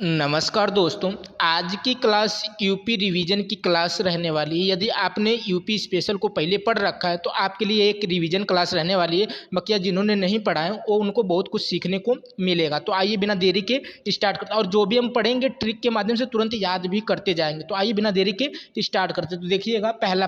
नमस्कार दोस्तों। आज की क्लास यूपी रिवीजन की क्लास रहने वाली है। यदि आपने यूपी स्पेशल को पहले पढ़ रखा है तो आपके लिए एक रिवीजन क्लास रहने वाली है। बकिया जिन्होंने नहीं पढ़ा है वो उनको बहुत कुछ सीखने को मिलेगा। तो आइए बिना देरी के स्टार्ट करते हैं और जो भी हम पढ़ेंगे ट्रिक के माध्यम से तुरंत याद भी करते जाएंगे। तो आइए बिना देरी के स्टार्ट करते हैं। तो देखिएगा पहले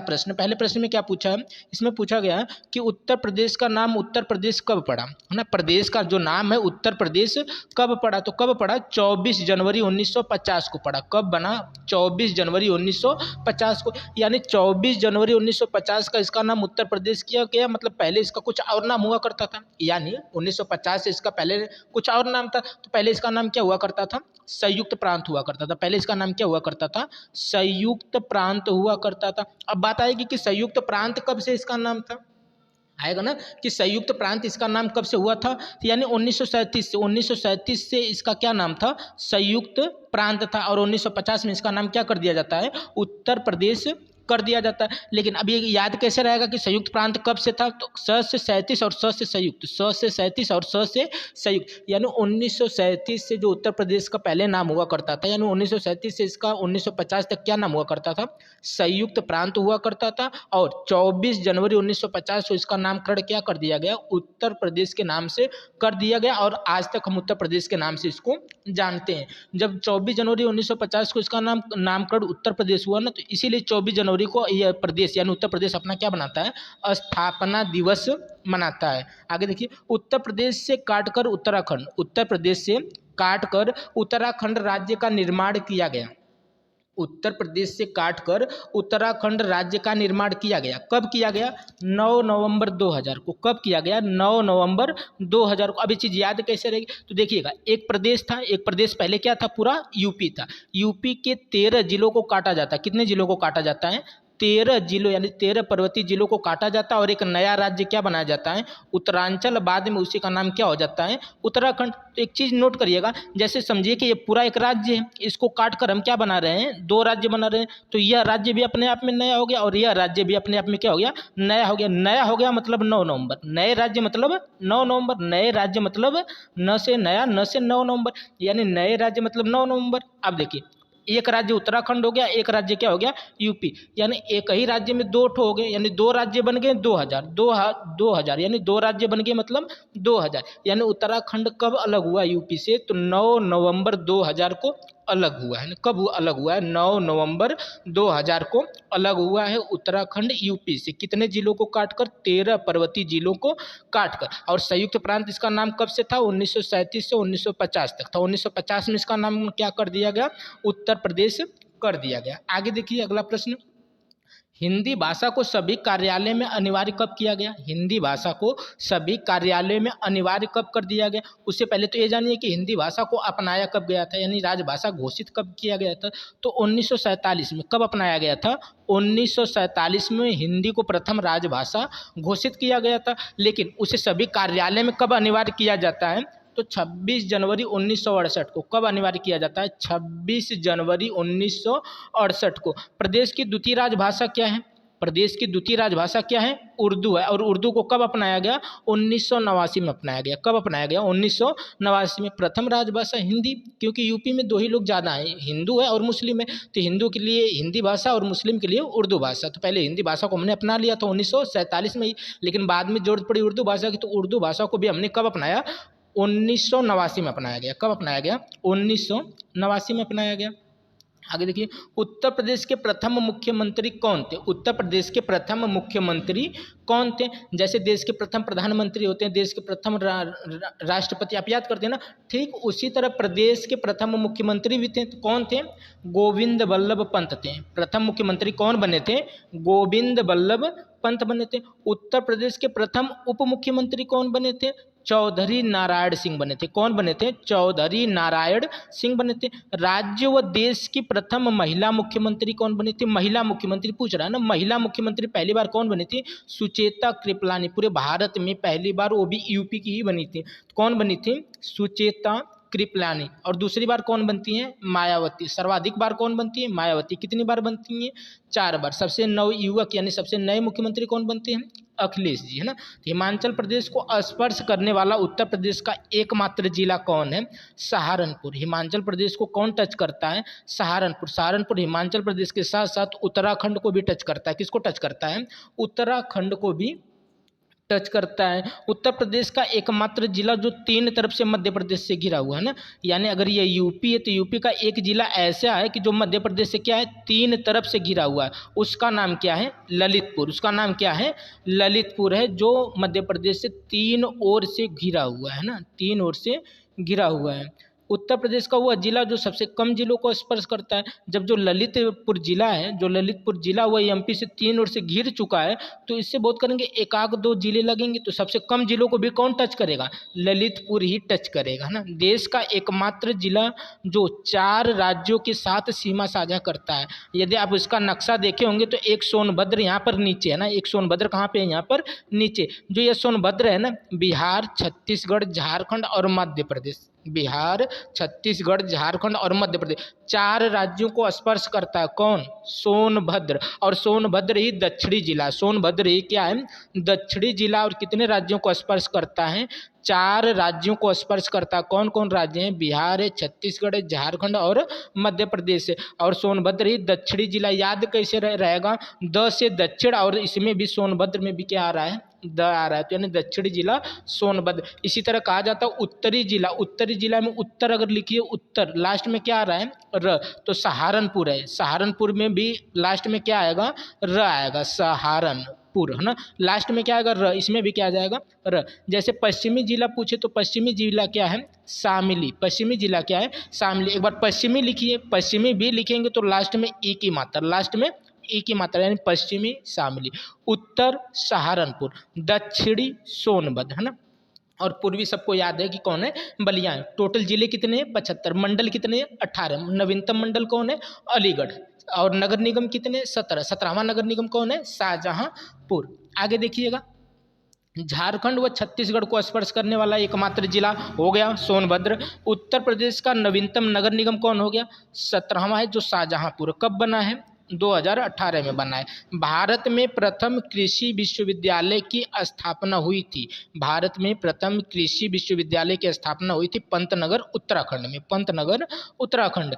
प्रश्न में क्या पूछा है। इसमें पूछा गया है कि उत्तर प्रदेश का नाम उत्तर प्रदेश कब पड़ा, है ना। प्रदेश का जो नाम है उत्तर प्रदेश कब पड़ा, तो कब पड़ा 24 जनवरी 1950 को पड़ा। कब बना 24 जनवरी 1950 को, यानी 24 जनवरी 1950 का इसका नाम उत्तर प्रदेश किया गया। मतलब पहले इसका कुछ और नाम हुआ करता था, यानी 1950 से इसका पहले कुछ और नाम था। तो पहले इसका नाम क्या हुआ करता था, संयुक्त प्रांत हुआ करता था। पहले इसका नाम क्या हुआ करता था, संयुक्त प्रांत हुआ करता था। अब बात आएगी कि संयुक्त प्रांत कब से इसका नाम था, आएगा ना कि संयुक्त प्रांत इसका नाम कब से हुआ था, यानी 1937 से इसका क्या नाम था, संयुक्त प्रांत था। और 1950 में इसका नाम क्या कर दिया जाता है, उत्तर प्रदेश कर दिया जाता है। लेकिन अब ये याद कैसे रहेगा कि संयुक्त प्रांत कब से था, तो स से 37 और स से संयुक्त, स से 37 और स से संयुक्त, यानी 1937 से जो उत्तर प्रदेश का पहले नाम हुआ करता था, यानी 1937 से इसका 1950 तक क्या नाम हुआ करता था, संयुक्त प्रांत हुआ करता था। और 24 जनवरी 1950 को इसका नामकरण क्या कर दिया गया, उत्तर प्रदेश के नाम से कर दिया गया। और आज तक हम उत्तर प्रदेश के नाम से इसको जानते हैं। जब 24 जनवरी 1950 को इसका नामकरण उत्तर प्रदेश हुआ ना, तो इसीलिए 24 जनवरी को यह प्रदेश यानी उत्तर प्रदेश अपना क्या बनाता है, स्थापना दिवस मनाता है। आगे देखिए, उत्तर प्रदेश से काटकर उत्तराखंड, उत्तर प्रदेश से काटकर उत्तराखंड राज्य का निर्माण किया गया। उत्तर प्रदेश से काटकर उत्तराखंड राज्य का निर्माण किया गया। कब किया गया, 9 नवंबर 2000 को। कब किया गया, 9 नवंबर 2000 को। अब ये चीज़ याद कैसे रहेगी, तो देखिएगा, एक प्रदेश था, एक प्रदेश पहले क्या था, पूरा यूपी था। यूपी के 13 जिलों को काटा जाता है। कितने जिलों को काटा जाता है, 13 जिलों, यानी 13 पर्वतीय जिलों को काटा जाता है और एक नया राज्य क्या बनाया जाता है, उत्तरांचल। बाद में उसी का नाम क्या हो जाता है, उत्तराखंड। तो एक चीज़ नोट करिएगा, जैसे समझिए कि ये पूरा एक राज्य है, इसको काट कर हम क्या बना रहे हैं, दो राज्य बना रहे हैं। तो यह राज्य भी अपने आप में नया हो गया और यह राज्य भी अपने आप में क्या हो गया, नया हो गया। नया हो गया मतलब 9 नवंबर, नए राज्य मतलब 9 नवंबर, नए राज्य मतलब न से नया, न से 9 नवंबर, यानी नए राज्य मतलब 9 नवंबर। अब देखिए, एक राज्य उत्तराखंड हो गया, एक राज्य क्या हो गया, यूपी। यानी एक ही राज्य में दो ठो हो गए, यानी दो राज्य बन गए, 2000 यानी दो राज्य बन गए मतलब 2000। यानी उत्तराखंड कब अलग हुआ यूपी से, तो 9 नवंबर 2000 को अलग हुआ है ना। कब अलग हुआ है, 9 नवंबर 2000 को अलग हुआ है उत्तराखंड यूपी से। कितने जिलों को काटकर, 13 पर्वतीय जिलों को काटकर। और संयुक्त प्रांत इसका नाम कब से था, 1937 से 1950 तक था। 1950 में इसका नाम क्या कर दिया गया, उत्तर प्रदेश कर दिया गया। आगे देखिए अगला प्रश्न, हिंदी भाषा को सभी कार्यालय में अनिवार्य कब किया गया, हिंदी भाषा को सभी कार्यालय में अनिवार्य कब कर दिया गया। उससे पहले तो ये जानिए कि हिंदी भाषा को अपनाया कब गया था, यानी राजभाषा घोषित कब किया गया था, तो 1947 में। कब अपनाया गया था, 1947 में हिंदी को प्रथम राजभाषा घोषित किया गया था। लेकिन उसे सभी कार्यालय में कब अनिवार्य किया जाता है, तो 26 जनवरी 1968 को। कब अनिवार्य किया जाता है, 26 जनवरी 1968 को। प्रदेश की द्वितीय राजभाषा क्या है, प्रदेश की द्वितीय राजभाषा क्या है, उर्दू है। और उर्दू को कब अपनाया गया, 1989 में अपनाया गया। कब अपनाया गया, 1989 में। प्रथम राजभाषा हिंदी, क्योंकि यूपी में दो ही लोग ज़्यादा हैं, हिंदू है और मुस्लिम है। तो हिंदू के लिए हिंदी भाषा और मुस्लिम के लिए उर्दू भाषा। तो पहले हिंदी भाषा को हमने अपना लिया था 1947 में ही, लेकिन बाद में जरूरत पड़ी उर्दू भाषा की, तो उर्दू भाषा को भी हमने कब अपनाया, 1989 में अपनाया गया। कब अपनाया गया, 1989 में अपनाया गया। आगे देखिए, उत्तर प्रदेश के प्रथम मुख्यमंत्री कौन थे, उत्तर प्रदेश के प्रथम मुख्यमंत्री कौन थे। जैसे देश के प्रथम प्रधानमंत्री होते हैं, देश के प्रथम राष्ट्रपति, आप याद करते हैं ना, ठीक उसी तरह प्रदेश के प्रथम मुख्यमंत्री भी थे। तो कौन थे, गोविंद बल्लभ पंत थे। प्रथम मुख्यमंत्री कौन बने थे, गोविंद बल्लभ पंत बने थे। उत्तर प्रदेश के प्रथम उप मुख्यमंत्री कौन बने थे, चौधरी नारायण सिंह बने थे। कौन बने थे, चौधरी नारायण सिंह बने थे। राज्य व देश की प्रथम महिला मुख्यमंत्री कौन बनी थी, महिला मुख्यमंत्री पूछ रहा है ना, महिला मुख्यमंत्री पहली बार कौन बनी थी, सुचेता कृपलानी। पूरे भारत में पहली बार वो भी यूपी की ही बनी थी। कौन बनी थी, सुचेता कृपलानी। और दूसरी बार कौन बनती हैं, मायावती। सर्वाधिक बार कौन बनती है, मायावती। कितनी बार बनती हैं, 4 बार। सबसे नव युवक यानी सबसे नए मुख्यमंत्री कौन बनते हैं, अखिलेश जी, है ना। तो हिमाचल प्रदेश को स्पर्श करने वाला उत्तर प्रदेश का एकमात्र जिला कौन है? सहारनपुर। हिमाचल प्रदेश को कौन टच करता है? सहारनपुर। सहारनपुर हिमाचल प्रदेश के साथ साथ उत्तराखंड को भी टच करता है। किसको टच करता है? उत्तराखंड को भी टच करता है। उत्तर प्रदेश का एकमात्र जिला जो तीन तरफ से मध्य प्रदेश से घिरा हुआ है ना, यानी अगर ये यूपी है तो यूपी का एक जिला ऐसा है कि जो मध्य प्रदेश से क्या है, तीन तरफ से घिरा हुआ है। उसका नाम क्या है? ललितपुर। उसका नाम क्या है? ललितपुर है, जो मध्य प्रदेश से तीन ओर से घिरा हुआ है ना, तीन ओर से घिरा हुआ है। उत्तर प्रदेश का वह जिला जो सबसे कम जिलों को स्पर्श करता है। जब जो ललितपुर जिला है, जो ललितपुर जिला वह एमपी से तीन ओर से घिर चुका है, तो इससे बहुत करेंगे, एक आध दो जिले लगेंगे, तो सबसे कम जिलों को भी कौन टच करेगा? ललितपुर ही टच करेगा ना। देश का एकमात्र जिला जो 4 राज्यों के साथ सीमा साझा करता है। यदि आप इसका नक्शा देखे होंगे तो एक सोनभद्र यहाँ पर नीचे है ना, एक सोनभद्र कहाँ पे है? यहाँ पर नीचे। जो ये सोनभद्र है ना, बिहार, छत्तीसगढ़, झारखंड और मध्य प्रदेश, बिहार, छत्तीसगढ़, झारखंड और मध्य प्रदेश, 4 राज्यों को स्पर्श करता है। कौन? सोनभद्र। और सोनभद्र ही दक्षिणी जिला, सोनभद्र ही क्या है? दक्षिणी जिला। और कितने राज्यों को स्पर्श करता है? 4 राज्यों को स्पर्श करता है। कौन कौन राज्य हैं? बिहार है, छत्तीसगढ़ है, झारखंड और मध्य प्रदेश है। और सोनभद्र ही दक्षिणी जिला। याद कैसे रहेगा? द से दक्षिण, और इसमें भी सोनभद्र में भी क्या आ रहा है? द आ रहा है, तो यानी दक्षिणी जिला सोनभद्र। इसी तरह कहा जाता है उत्तरी जिला। उत्तरी जिला में उत्तर अगर लिखिए, उत्तर लास्ट में क्या आ रहा है? र, तो सहारनपुर है। सहारनपुर में भी लास्ट में क्या आएगा? र आएगा, सहारनपुर, है ना। लास्ट में क्या आएगा? र। इसमें भी क्या आ जाएगा? र। जैसे पश्चिमी जिला पूछे तो पश्चिमी जिला क्या है? शामली। पश्चिमी जिला क्या है? शामली। एक बार पश्चिमी लिखिए, पश्चिमी भी लिखेंगे तो लास्ट में ई की मात्रा, लास्ट में ई की मात्रा, यानी पश्चिमी शामली। उत्तर सहारनपुर, दक्षिणी सोनभद्र, है ना। और पूर्वी सबको याद है कि कौन है? बलिया है। टोटल जिले कितने हैं? 75। मंडल कितने हैं? 18। नवीनतम मंडल कौन है? अलीगढ़। और नगर निगम कितने? 17। 17वां नगर निगम कौन है? शाहजहांपुर। आगे देखिएगा, झारखंड व छत्तीसगढ़ को स्पर्श करने वाला एकमात्र जिला हो गया सोनभद्र। उत्तर प्रदेश का नवीनतम नगर निगम कौन हो गया? 17वां है, जो शाहजहांपुर। कब बना है? 2018 में बना है। भारत में प्रथम कृषि विश्वविद्यालय की स्थापना हुई थी। भारत में प्रथम कृषि विश्वविद्यालय की स्थापना हुई थी पंतनगर उत्तराखंड में, पंतनगर उत्तराखंड।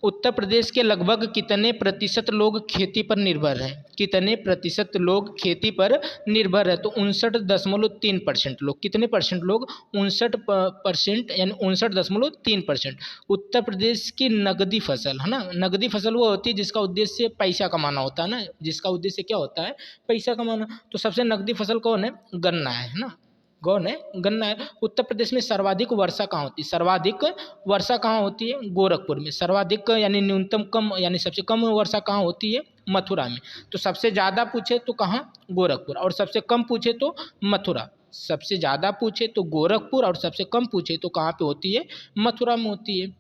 उत्तर प्रदेश के लगभग कितने प्रतिशत लोग खेती पर निर्भर हैं? कितने प्रतिशत लोग खेती पर निर्भर है? तो 59.3% लोग। कितने परसेंट लोग? 59%, यानी 59.3%। उत्तर प्रदेश की नगदी फसल, है ना, नगदी फसल वो होती है जिसका उद्देश्य पैसा कमाना होता है ना, जिसका उद्देश्य क्या होता है? पैसा कमाना। तो सबसे नगदी फसल कौन है? गन्ना है ना, कौन है? गन्ना है। उत्तर प्रदेश में सर्वाधिक वर्षा कहाँ होती है? सर्वाधिक वर्षा कहाँ होती है? गोरखपुर में। सर्वाधिक यानी न्यूनतम कम, यानी सबसे कम वर्षा कहाँ होती है? मथुरा में। तो सबसे ज़्यादा पूछे तो कहाँ? गोरखपुर। और सबसे कम पूछे तो मथुरा। सबसे ज़्यादा पूछे तो गोरखपुर, और सबसे कम पूछे तो कहाँ पे होती है? मथुरा में होती है।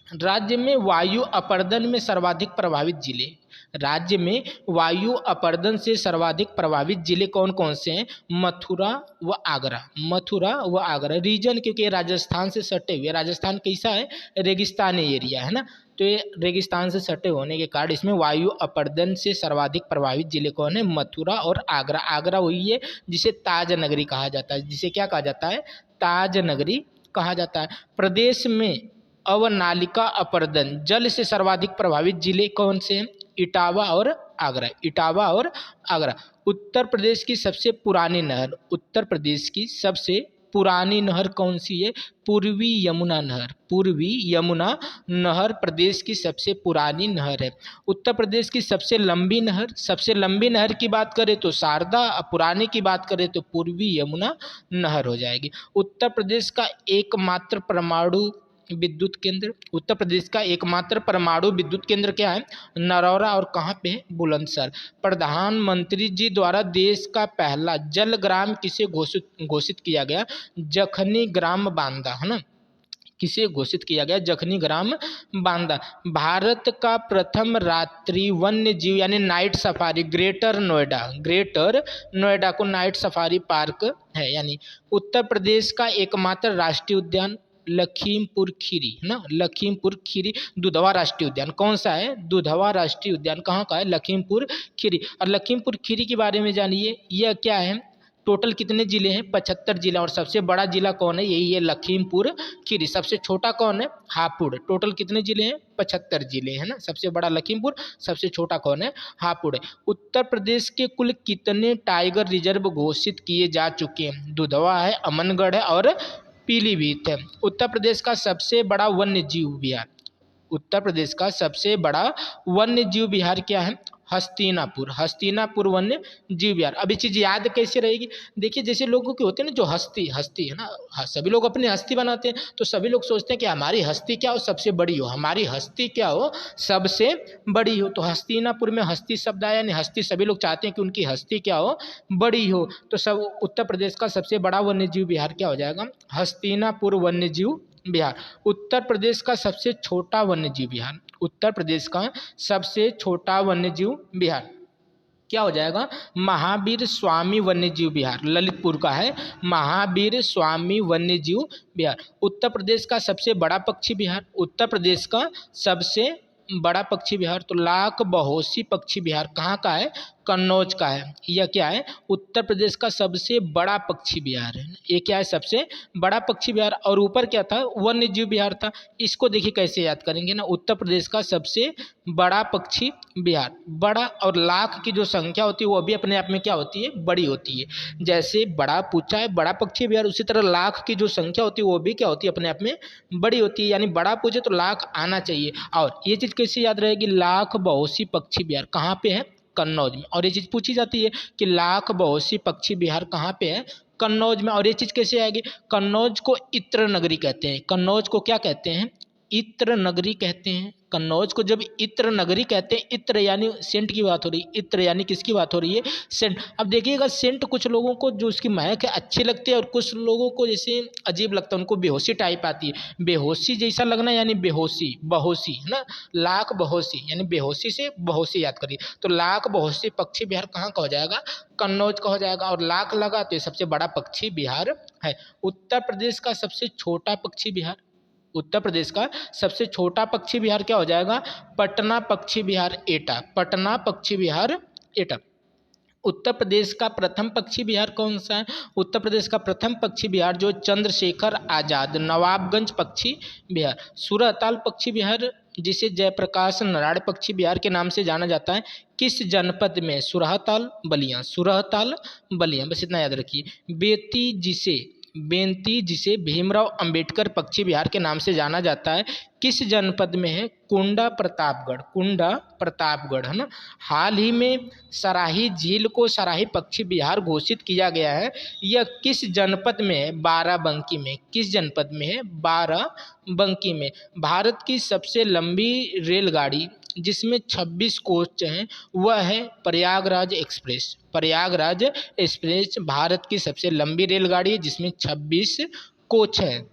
राज्य में वायु अपरदन में सर्वाधिक प्रभावित जिले, राज्य में वायु अपरदन से सर्वाधिक प्रभावित जिले कौन कौन से हैं? मथुरा व आगरा। मथुरा व आगरा। रीजन क्योंकि ये राजस्थान से सटे हुए, राजस्थान कैसा है? रेगिस्तानी एरिया है ना, तो ये रेगिस्तान से सटे होने के कारण इसमें वायु अपरदन से सर्वाधिक प्रभावित जिले कौन है? मथुरा और आगरा। आगरा वही है जिसे ताज नगरी कहा जाता है, जिसे क्या कहा जाता है? ताज नगरी कहा जाता है। प्रदेश में अवनालिका अपरदन जल से सर्वाधिक प्रभावित जिले कौन से हैं? इटावा और आगरा। इटावा और आगरा। उत्तर प्रदेश की सबसे पुरानी नहर, उत्तर प्रदेश की सबसे पुरानी नहर कौन सी है? पूर्वी यमुना नहर। पूर्वी यमुना नहर प्रदेश की सबसे पुरानी नहर है। उत्तर प्रदेश की सबसे लंबी नहर, सबसे लंबी नहर की बात करें तो शारदा, पुरानी की बात करें तो पूर्वी यमुना नहर हो जाएगी। उत्तर प्रदेश का एकमात्र परमाणु विद्युत केंद्र, उत्तर प्रदेश का एकमात्र परमाणु विद्युत केंद्र क्या है? नरौरा। और कहाँ पे है? बुलंदशहर। प्रधानमंत्री जी द्वारा देश का पहला जल ग्राम किसे घोषित किया गया? जखनी ग्राम बांदा, है ना, किसे घोषित किया गया? जखनी ग्राम बांदा। भारत का प्रथम रात्रि वन्य जीव यानी night safari greater Noida, greater Noida को नाइट सफारी पार्क है। यानी उत्तर प्रदेश का एकमात्र राष्ट्रीय उद्यान लखीमपुर खीरी, है ना, लखीमपुर खीरी। दुधवा राष्ट्रीय उद्यान कौन सा है? दुधवा राष्ट्रीय उद्यान कहाँ का है? लखीमपुर खीरी। और लखीमपुर खीरी के बारे में जानिए, यह क्या है? टोटल कितने जिले हैं? 75 जिला। और सबसे बड़ा जिला कौन है? यही है लखीमपुर खीरी। सबसे छोटा कौन है? हापुड़। टोटल कितने जिले हैं? 75 जिले है ना। सबसे बड़ा लखीमपुर, सबसे छोटा कौन है? हापुड़ है। उत्तर प्रदेश के कुल कितने टाइगर रिजर्व घोषित किए जा चुके हैं? दुधवा है, अमनगढ़ है और पीलीभीत है। उत्तर प्रदेश का सबसे बड़ा वन्य जीव विहार, उत्तर प्रदेश का सबसे बड़ा वन्य जीव विहार क्या है? हस्तिनापुर। हस्तिनापुर वन्य जीव विहार। अब ये चीज याद कैसे रहेगी? देखिए जैसे लोगों के होते हैं ना जो हस्ती हस्ती है ना, सभी लोग अपनी हस्ती बनाते हैं, तो सभी लोग सोचते हैं कि हमारी हस्ती क्या हो? सबसे बड़ी हो। हमारी हस्ती क्या हो? सबसे बड़ी हो। तो हस्तिनापुर में हस्ती शब्द आया, यानी हस्ती, सभी लोग चाहते हैं कि उनकी हस्ती क्या हो? बड़ी हो। तो सब उत्तर प्रदेश का सबसे बड़ा वन्य जीव विहार क्या हो जाएगा? हस्तिनापुर वन्य जीव विहार। उत्तर प्रदेश का सबसे छोटा वन्यजीव विहार, उत्तर प्रदेश का सबसे छोटा वन्यजीव विहार क्या हो जाएगा? महावीर स्वामी वन्यजीव विहार, ललितपुर का है महावीर स्वामी वन्यजीव विहार। उत्तर प्रदेश का सबसे बड़ा पक्षी विहार, उत्तर प्रदेश का सबसे बड़ा पक्षी विहार तो लाख बहोसी पक्षी विहार कहाँ का है? कन्नौज का है। यह क्या है? उत्तर प्रदेश का सबसे बड़ा पक्षी विहार है। ये क्या है? सबसे बड़ा पक्षी विहार। और ऊपर क्या था? वन्य जीव विहार था। इसको देखिए कैसे याद करेंगे ना, उत्तर प्रदेश का सबसे बड़ा पक्षी विहार, बड़ा, और लाख की जो संख्या होती है वो भी अपने आप में क्या होती है? बड़ी होती है। जैसे बड़ा पूछा है बड़ा पक्षी विहार, उसी तरह लाख की जो संख्या होती है वो भी क्या होती है? अपने आप में बड़ी होती है। यानी बड़ा पूछे तो लाख आना चाहिए। और ये चीज कैसे याद रहेगी? लाख बहोसी पक्षी विहार कहाँ पे है? कन्नौज में। और ये चीज पूछी जाती है कि लाख बहोसी पक्षी विहार कहाँ पे है? कन्नौज में। और ये चीज कैसे आएगी? कन्नौज को इत्र नगरी कहते हैं। कन्नौज को क्या कहते हैं? इत्र नगरी कहते हैं। कन्नौज को जब इत्र नगरी कहते हैं, इत्र यानी सेंट की बात हो रही है, इत्र यानी किसकी बात हो रही है? सेंट। अब देखिएगा सेंट कुछ लोगों को जो उसकी महक है अच्छी लगती है और कुछ लोगों को जैसे अजीब लगता है, उनको बेहोशी टाइप आती है। बेहोशी जैसा लगना यानी बेहोशी, बहोशी है ना, लाख बहोशी यानी बेहोशी से बहोशी याद करिए। तो लाख बहोशी पक्षी विहार कहाँ का हो जाएगा? कन्नौज का हो जाएगा। और लाख लगा तो ये सबसे बड़ा पक्षी विहार है। उत्तर प्रदेश का सबसे छोटा पक्षी विहार, उत्तर प्रदेश का सबसे छोटा पक्षी विहार क्या हो जाएगा? पटना पक्षी विहार एटा, पटना पक्षी विहार एटा। उत्तर प्रदेश का प्रथम पक्षी विहार कौन सा है? उत्तर प्रदेश का प्रथम पक्षी विहार जो चंद्रशेखर आजाद नवाबगंज पक्षी विहार। सूरहताल पक्षी विहार जिसे जयप्रकाश नारायण पक्षी विहार के नाम से जाना जाता है, किस जनपद में? सूरहताल बलिया, सूरहताल बलिया, बस इतना याद रखिए। बेंती जिसे भीमराव अंबेडकर पक्षी विहार के नाम से जाना जाता है, किस जनपद में है? कुंडा प्रतापगढ़, कुंडा प्रतापगढ़ है ना। हाल ही में सराही झील को सराही पक्षी विहार घोषित किया गया है। यह किस जनपद में है? बाराबंकी में। किस जनपद में है? बाराबंकी में। भारत की सबसे लंबी रेलगाड़ी जिसमें 26 कोच हैं वह है प्रयागराज एक्सप्रेस। प्रयागराज एक्सप्रेस भारत की सबसे लंबी रेलगाड़ी है जिसमें 26 कोच हैं।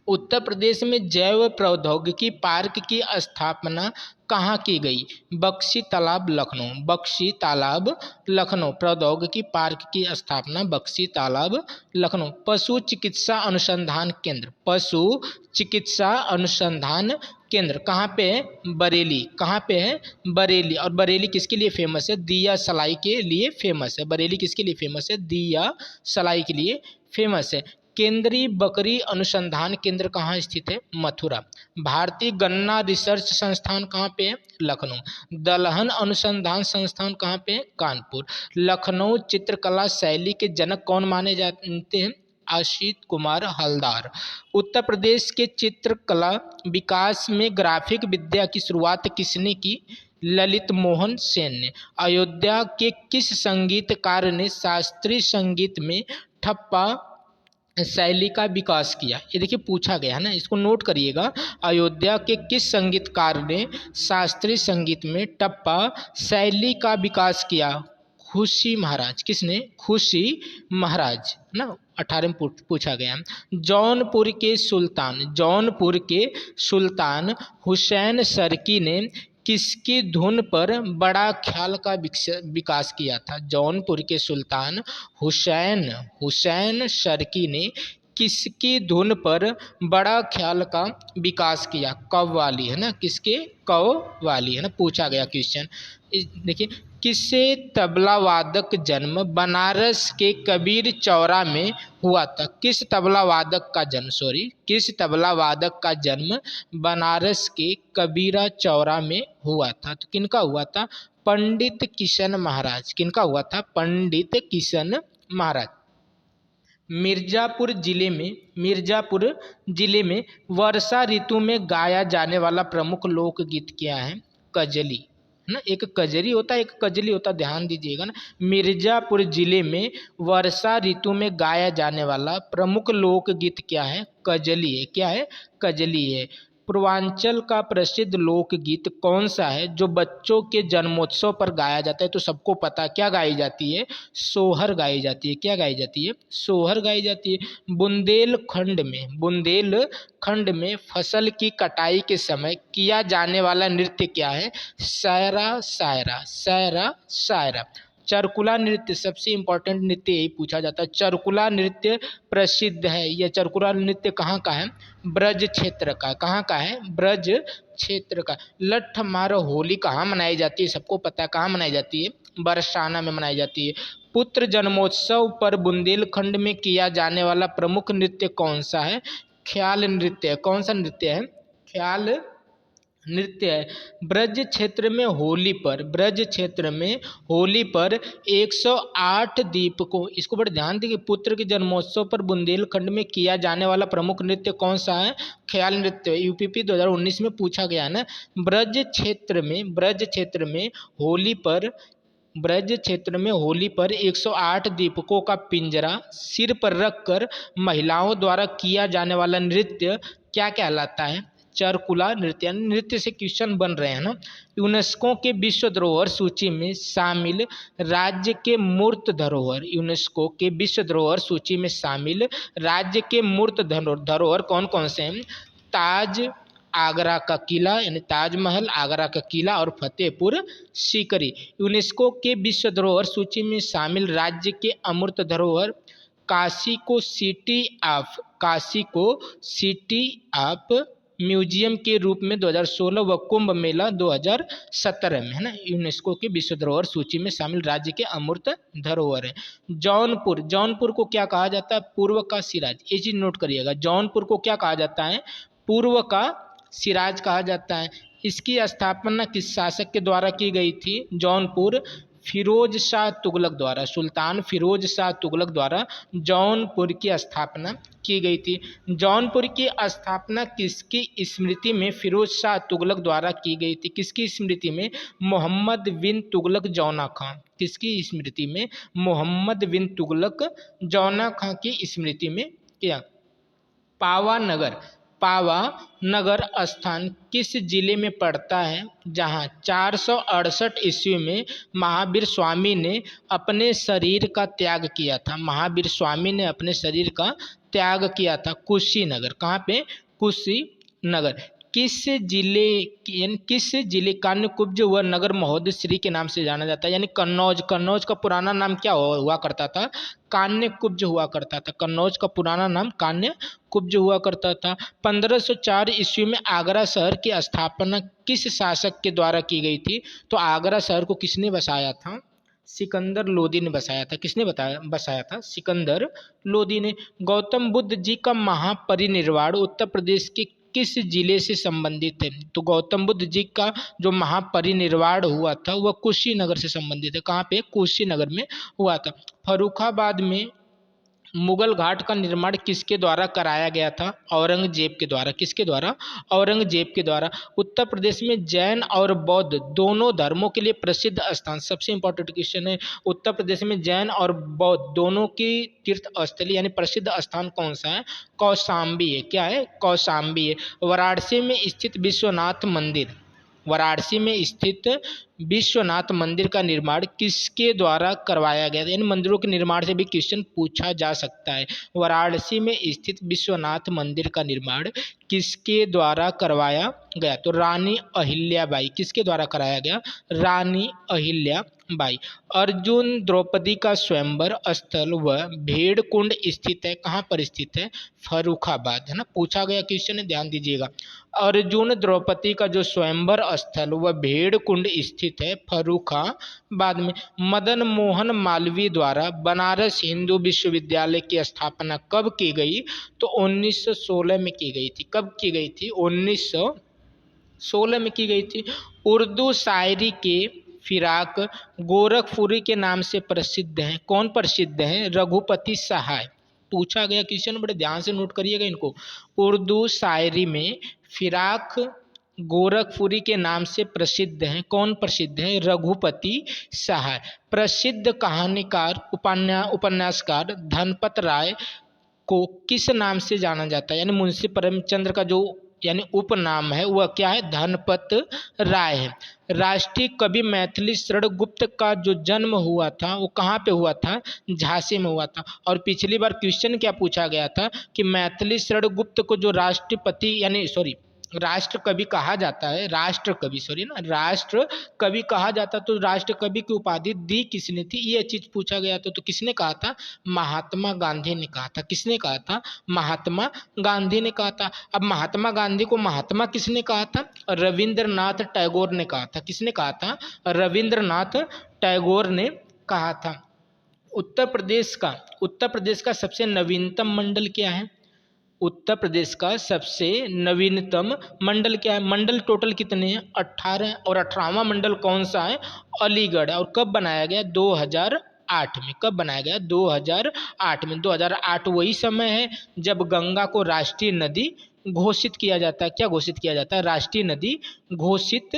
उत्तर प्रदेश में जैव प्रौद्योगिकी पार्क की स्थापना कहाँ की गई? बख्शी तालाब लखनऊ, बख्शी तालाब लखनऊ। प्रौद्योगिकी पार्क की स्थापना बख्शी तालाब लखनऊ। पशु चिकित्सा अनुसंधान केंद्र, पशु चिकित्सा अनुसंधान केंद्र कहाँ पे है? बरेली। कहाँ पे है? बरेली। और बरेली किसके लिए फेमस है? दिया सलाई के लिए फेमस है। बरेली किसके लिए फेमस है? दिया सलाई के लिए फेमस है। केंद्रीय बकरी अनुसंधान केंद्र कहाँ स्थित है? मथुरा। भारतीय गन्ना रिसर्च संस्थान कहाँ पे है? लखनऊ। दलहन अनुसंधान संस्थान कहाँ पे है? कानपुर। लखनऊ चित्रकला शैली के जनक कौन माने जाते हैं? असित कुमार हलदार। उत्तर प्रदेश के चित्रकला विकास में ग्राफिक विद्या की शुरुआत किसने की? ललित मोहन सेन ने। अयोध्या के किस संगीतकार ने शास्त्रीय संगीत में ठप्पा शैली का विकास किया? ये देखिए पूछा गया है ना, इसको नोट करिएगा। अयोध्या के किस संगीतकार ने शास्त्रीय संगीत में टप्पा शैली का विकास किया? खुशी महाराज। किसने? खुशी महाराज ना। 18 में पूछा गया। जौनपुर के सुल्तान हुसैन सरकी ने किसकी धुन पर बड़ा ख्याल का विकास किया था? जौनपुर के सुल्तान हुसैन सरकी ने किसकी धुन पर बड़ा ख्याल का विकास किया? कव्वाली है ना। किसके? कव्वाली है ना। पूछा गया क्वेश्चन। देखिए किसे तबला वादक जन्म बनारस के कबीर चौरा में हुआ था? किस तबला वादक का जन्म, किस तबला वादक का जन्म बनारस के कबीरा चौरा में हुआ था? तो किनका हुआ था? पंडित किशन महाराज। किनका हुआ था? पंडित किशन महाराज। मिर्जापुर जिले में वर्षा ऋतु में गाया जाने वाला प्रमुख लोकगीत क्या है? कजली, है ना। एक कजरी होता है, एक कजली होता है, ध्यान दीजिएगा ना। मिर्जापुर जिले में वर्षा ऋतु में गाया जाने वाला प्रमुख लोकगीत क्या है? कजली है। क्या है? कजली है। पूर्वांचल का प्रसिद्ध लोकगीत कौन सा है जो बच्चों के जन्मोत्सव पर गाया जाता है? तो सबको पता क्या गाई जाती है? सोहर गाई जाती है। क्या गाई जाती है? सोहर गाई जाती है। बुंदेलखंड में फसल की कटाई के समय किया जाने वाला नृत्य क्या है? शायरा शायरा, शायरा शायरा। चरकुला नृत्य, सबसे इम्पोर्टेंट नृत्य यही पूछा जाता है। चरकुला नृत्य प्रसिद्ध है। यह चरकुला नृत्य कहाँ का है? ब्रज क्षेत्र का। कहाँ का है? ब्रज क्षेत्र का। लठ मार होली कहाँ मनाई जाती है? सबको पता है कहाँ मनाई जाती है? बरसाना में मनाई जाती है। पुत्र जन्मोत्सव पर बुंदेलखंड में किया जाने वाला प्रमुख नृत्य कौन सा है? ख्याल नृत्य। कौन सा नृत्य है? ख्याल नृत्य है। ब्रज क्षेत्र में होली पर 108 दीपकों, इसको बड़े ध्यान देंगे, पुत्र के जन्मोत्सव पर बुंदेलखंड में किया जाने वाला प्रमुख नृत्य कौन सा है? ख्याल नृत्य। यूपीपी 2019 में पूछा गया ना। ब्रज क्षेत्र में होली पर 108 दीपकों का पिंजरा सिर पर रखकर महिलाओं द्वारा किया जाने वाला नृत्य क्या कहलाता है? चरकुला नृत्य। यानी नृत्य से क्वेश्चन बन रहे हैं ना। यूनेस्को के विश्व धरोहर सूची में शामिल राज्य के मूर्त धरोहर, यूनेस्को के विश्व धरोहर सूची में शामिल राज्य के मूर्त धरोहर कौन कौन से हैं? ताज आगरा का किला, यानी ताजमहल, आगरा का किला और फतेहपुर सीकरी। यूनेस्को के विश्व धरोहर सूची में शामिल राज्य के अमूर्त धरोहर काशी को सिटी ऑफ म्यूजियम के रूप में 2016 व कुंभ मेला 2017 में, है ना। यूनेस्को के विश्व धरोहर सूची में शामिल राज्य के अमूर्त धरोहर है। जौनपुर को क्या कहा जाता है? पूर्व का सिराज। ये चीज नोट करिएगा। जौनपुर को क्या कहा जाता है? पूर्व का सिराज कहा जाता है। इसकी स्थापना किस शासक के द्वारा की गई थी? जौनपुर फिरोज शाह तुगलक द्वारा, सुल्तान फिरोज शाह तुगलक द्वारा जौनपुर की स्थापना की गई थी। जौनपुर की स्थापना किसकी स्मृति में फिरोज शाह तुगलक द्वारा की गई थी? किसकी स्मृति में? मोहम्मद बिन तुगलक जौना खां। किसकी स्मृति में? मोहम्मद बिन तुगलक जौना खां की स्मृति में किया। पावा नगर स्थान किस जिले में पड़ता है जहां 468 ईस्वी में महावीर स्वामी ने अपने शरीर का त्याग किया था? महावीर स्वामी ने अपने शरीर का त्याग किया था कुशीनगर। कहाँ पे? कुशीनगर। किस जिले कान्यकुब्ज व नगर महोदय श्री के नाम से जाना जाता है? यानी कन्नौज का पुराना नाम क्या हुआ करता था? कान्यकुब्ज हुआ करता था। कन्नौज का पुराना नाम कान्यकुब्ज हुआ करता था। 1504 ईस्वी में आगरा शहर की स्थापना किस शासक के द्वारा की गई थी? तो आगरा शहर को किसने बसाया था? सिकंदर लोदी ने बसाया था। किसने बसाया था? सिकंदर लोदी ने। गौतम बुद्ध जी का महापरिनिर्वाण उत्तर प्रदेश के किस जिले से संबंधित है? तो गौतम बुद्ध जी का जो महापरिनिर्वाण हुआ था वह कुशीनगर से संबंधित है। कहाँ पे? कुशीनगर में हुआ था। फर्रुखाबाद में मुगल घाट का निर्माण किसके द्वारा कराया गया था? औरंगजेब के द्वारा। किसके द्वारा? औरंगजेब के द्वारा। उत्तर प्रदेश में जैन और बौद्ध दोनों धर्मों के लिए प्रसिद्ध स्थान, सबसे इंपॉर्टेंट क्वेश्चन है, उत्तर प्रदेश में जैन और बौद्ध दोनों की तीर्थ स्थली यानी प्रसिद्ध स्थान कौन सा है? कौशाम्बी है। क्या है? कौशाम्बी है। वाराणसी में स्थित विश्वनाथ मंदिर का निर्माण किसके द्वारा करवाया गया? इन मंदिरों के निर्माण से भी क्वेश्चन पूछा जा सकता है। वाराणसी में स्थित विश्वनाथ मंदिर का निर्माण किसके द्वारा करवाया गया? तो रानी अहिल्याबाई। किसके द्वारा कराया गया? रानी अहिल्याबाई। अर्जुन द्रौपदी का स्वयंवर स्थल व भेड़ कुंड स्थित है। कहाँ पर स्थित है? फर्रुखाबाद, है ना। पूछा गया क्वेश्चन है, ध्यान दीजिएगा। अर्जुन द्रौपदी का जो स्वयंवर स्थल व भेड़ कुंड स्थित स्थित है फर्रुखाबाद में। मदन मोहन मालवीय द्वारा बनारस हिंदू विश्वविद्यालय की स्थापना कब की गई? तो 1916 में की गई थी। कब की गई थी? 1916 में की गई थी। उर्दू शायरी के फिराक गोरखपुरी के नाम से प्रसिद्ध हैं। कौन प्रसिद्ध हैं? रघुपति सहाय। पूछा गया क्वेश्चन, बड़े ध्यान से नोट करिएगा इनको। उर्दू शायरी में फिराक गोरखपुरी के नाम से प्रसिद्ध हैं। कौन प्रसिद्ध हैं? रघुपति सहाय। प्रसिद्ध कहानीकार उपन्यासकार धनपत राय को किस नाम से जाना जाता है? यानी मुंशी प्रेमचंद्र का जो यानी उपनाम है वह क्या है? धनपत राय है। राष्ट्रीय कवि मैथिली शरण गुप्त का जो जन्म हुआ था वो कहाँ पे हुआ था? झांसी में हुआ था। और पिछली बार क्वेश्चन क्या पूछा गया था कि मैथिली शरण गुप्त को जो राष्ट्रपति यानी राष्ट्र कवि कहा जाता है, राष्ट्र कवि कहा जाता, तो राष्ट्र कवि की उपाधि दी किसने थी? ये चीज पूछा गया था। तो किसने कहा था? महात्मा गांधी ने कहा था। किसने कहा था? महात्मा गांधी ने कहा था। अब महात्मा गांधी को महात्मा किसने कहा था? रविंद्रनाथ टैगोर ने कहा था। किसने कहा था? रविंद्रनाथ टैगोर ने कहा था। उत्तर प्रदेश का सबसे नवीनतम मंडल क्या है? उत्तर प्रदेश का सबसे नवीनतम मंडल क्या है? मंडल टोटल कितने हैं? 18। और 18वां मंडल कौन सा है? अलीगढ़ है। और कब बनाया गया? 2008 में। कब बनाया गया? 2008 में। 2008 वही समय है जब गंगा को राष्ट्रीय नदी घोषित किया जाता है। क्या घोषित किया जाता है? राष्ट्रीय नदी घोषित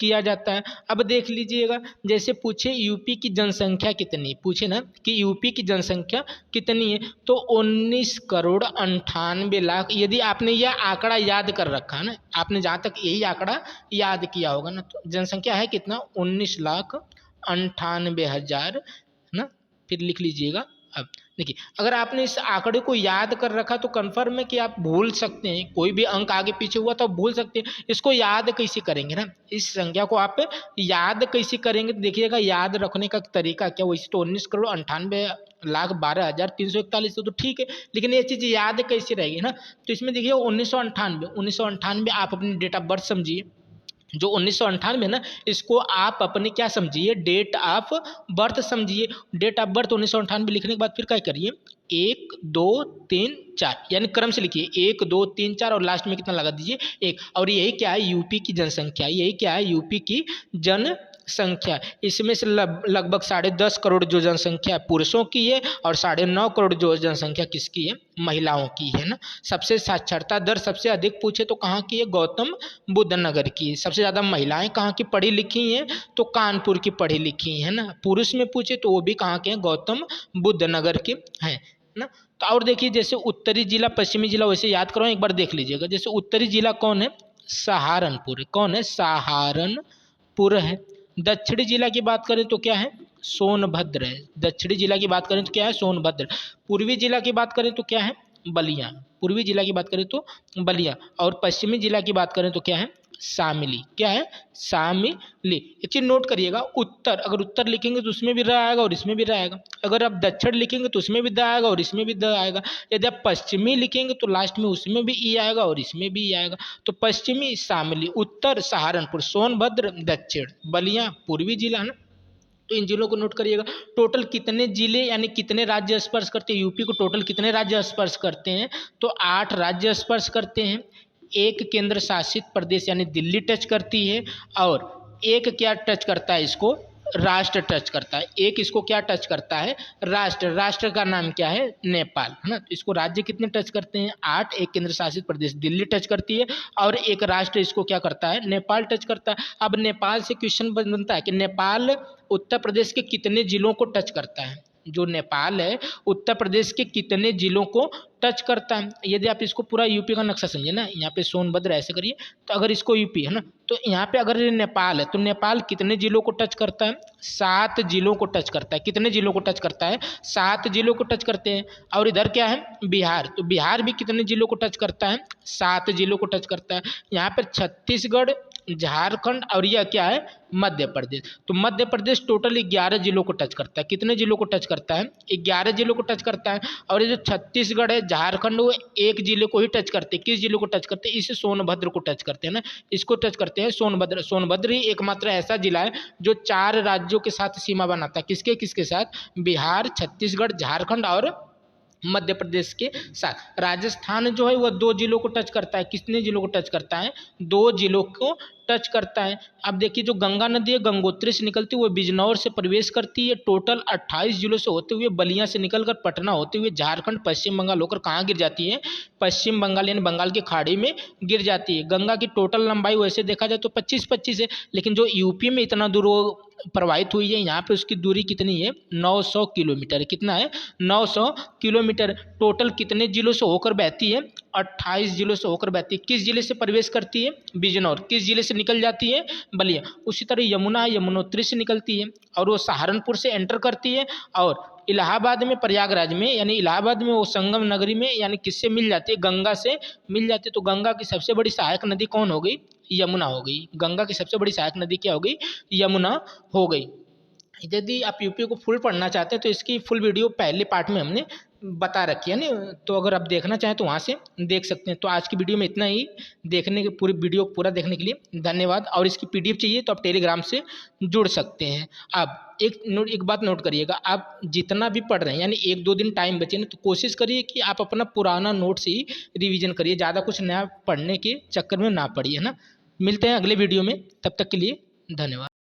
किया जाता है। अब देख लीजिएगा, जैसे पूछे यूपी की जनसंख्या कितनी, पूछे ना कि यूपी की जनसंख्या कितनी है, तो 19 करोड़ 98 लाख। यदि आपने यह आंकड़ा याद कर रखा है ना, आपने जहाँ तक यही आंकड़ा याद किया होगा ना, तो जनसंख्या है कितना? 19,98,000 ना। फिर लिख लीजिएगा। अब देखिए, अगर आपने इस आंकड़े को याद कर रखा तो कन्फर्म है कि आप भूल सकते हैं, कोई भी अंक आगे पीछे हुआ तो आप भूल सकते हैं। इसको याद कैसे करेंगे ना, इस संख्या को आप याद कैसे करेंगे? तो देखिएगा, याद रखने का तरीका क्या? वैसे तो 19,98,12,341 तो ठीक है, लेकिन ये चीज़ याद कैसे रहेगी ना? तो इसमें देखिए 1998 आप अपनी डेट ऑफ बर्थ समझिए। जो 1998 ना, इसको आप अपने क्या समझिए? डेट ऑफ बर्थ समझिए। डेट ऑफ बर्थ 1998 लिखने के बाद फिर क्या करिए? 1 2 3 4 यानी क्रम से लिखिए 1 2 3 4 और लास्ट में कितना लगा दीजिए? 1। और यही क्या है? यूपी की जनसंख्या। यही क्या है? यूपी की जनसंख्या। इसमें से लगभग 10.5 करोड़ जो जनसंख्या पुरुषों की है और 9.5 करोड़ जो जनसंख्या किसकी है? महिलाओं की है ना। सबसे साक्षरता दर सबसे अधिक पूछे तो कहाँ की है? गौतम बुद्ध नगर की। सबसे ज़्यादा महिलाएं कहाँ की पढ़ी लिखी हैं? तो कानपुर की पढ़ी लिखी है ना। पुरुष में पूछे तो वो भी कहाँ के हैं? गौतम बुद्ध नगर के हैं ना। तो और देखिए, जैसे उत्तरी जिला पश्चिमी जिला वैसे याद करो, एक बार देख लीजिएगा। जैसे उत्तरी जिला कौन है? सहारनपुर। कौन है? सहारनपुर है। दक्षिणी जिला की बात करें तो क्या है? सोनभद्र है। दक्षिणी जिला की बात करें तो क्या है? सोनभद्र। पूर्वी जिला की बात करें तो क्या है? बलिया। पूर्वी जिला की बात करें तो बलिया। और पश्चिमी जिला की बात करें तो क्या है? शामिली। क्या है? शामिली। एक चीज नोट करिएगा, उत्तर, अगर उत्तर लिखेंगे तो उसमें भी र आएगा और इसमें भी र आएगा। अगर आप दक्षिण लिखेंगे तो उसमें भी द आएगा और इसमें भी द आएगा। यदि आप पश्चिमी लिखेंगे तो लास्ट में उसमें भी ई आएगा और इसमें भी ई आएगा। तो पश्चिमी शामिली, उत्तर सहारनपुर, सोनभद्र दक्षिण, बलिया पूर्वी जिला ना। तो इन जिलों को नोट करिएगा। टोटल कितने जिले यानी कितने राज्य स्पर्श करते हैं? यूपी को टोटल कितने राज्य स्पर्श करते हैं? तो 8 राज्य स्पर्श करते हैं। एक केंद्र शासित प्रदेश यानी दिल्ली टच करती है, और एक क्या टच करता है इसको? राष्ट्र टच करता है। एक इसको क्या टच करता है? राष्ट्र। राष्ट्र का नाम क्या है? नेपाल है ना। तो इसको राज्य कितने टच करते हैं? 8। एक केंद्र शासित प्रदेश दिल्ली टच करती है और एक राष्ट्र इसको क्या करता है? नेपाल टच करता है। अब नेपाल से क्वेश्चन बनता है कि नेपाल उत्तर प्रदेश के कितने जिलों को टच करता है? जो नेपाल है उत्तर प्रदेश के कितने जिलों को टच करता है? यदि आप इसको पूरा यूपी का नक्शा समझे ना, यहाँ पे सोनभद्र ऐसे करिए, तो अगर इसको यूपी है ना, तो यहाँ पे अगर ये नेपाल है तो नेपाल कितने जिलों को टच करता है? 7 जिलों को टच करता है। कितने जिलों को टच करता है? 7 जिलों को टच करते हैं। और इधर क्या है? बिहार। तो बिहार भी कितने जिलों को टच करता है? 7 जिलों को टच करता है। यहाँ पर छत्तीसगढ़ झारखंड और यह क्या है, मध्य प्रदेश। तो मध्य प्रदेश टोटल 11 जिलों को टच करता है। कितने जिलों को टच करता है, 11 जिलों को टच करता है। और ये जो छत्तीसगढ़ है, झारखंड, वो एक जिले को ही टच करते हैं। किस जिले को टच करते हैं, इस सोनभद्र को टच करते हैं ना, इसको टच करते हैं सोनभद्र। सोनभद्र ही एकमात्र ऐसा जिला है जो 4 राज्यों के साथ सीमा बनाता है। किसके किसके साथ, बिहार, छत्तीसगढ़, झारखंड और मध्य प्रदेश के साथ। राजस्थान जो है वह 2 जिलों को टच करता है। कितने जिलों को टच करता है, 2 जिलों को टच करता है। अब देखिए जो गंगा नदी है, गंगोत्री से निकलती हुई बिजनौर से प्रवेश करती है, टोटल 28 जिलों से होते हुए बलिया से निकलकर पटना होते हुए झारखंड, पश्चिम बंगाल होकर कहाँ गिर जाती है, पश्चिम बंगाल यानी बंगाल की खाड़ी में गिर जाती है। गंगा की टोटल लंबाई वैसे देखा जाए तो 25-25 है, लेकिन जो यूपी में इतना दूर वो प्रवाहित हुई है, यहाँ पे उसकी दूरी कितनी है, 900 किलोमीटर। कितना है, 900 किलोमीटर। टोटल कितने जिलों से होकर बहती है, 28 जिलों से होकर बहती है। किस जिले से प्रवेश करती है, बिजनौर। किस जिले से निकल जाती है, बलिया। उसी तरह यमुना यमुनोत्री से निकलती है और वो सहारनपुर से एंटर करती है और इलाहाबाद में, प्रयागराज में यानी इलाहाबाद में वो संगम नगरी में यानी किससे मिल जाती है, गंगा से मिल जाती है। तो गंगा की सबसे बड़ी सहायक नदी कौन हो गई, यमुना हो गई। गंगा की सबसे बड़ी सहायक नदी क्या हो गई, यमुना हो गई। यदि आप यूपी को फुल पढ़ना चाहते हैं तो इसकी फुल वीडियो पहले पार्ट में हमने बता रखी है ना, तो अगर आप देखना चाहें तो वहाँ से देख सकते हैं। तो आज की वीडियो में इतना ही। देखने के पूरी वीडियो पूरा देखने के लिए धन्यवाद। और इसकी पीडीएफ चाहिए तो आप टेलीग्राम से जुड़ सकते हैं। अब एक बात नोट करिएगा, आप जितना भी पढ़ रहे हैं यानी 1-2 दिन टाइम बचे ना, तो कोशिश करिए कि आप अपना पुराना नोट से ही रिविजन करिए, ज़्यादा कुछ नया पढ़ने के चक्कर में ना पड़िए, है ना। मिलते हैं अगले वीडियो में, तब तक के लिए धन्यवाद।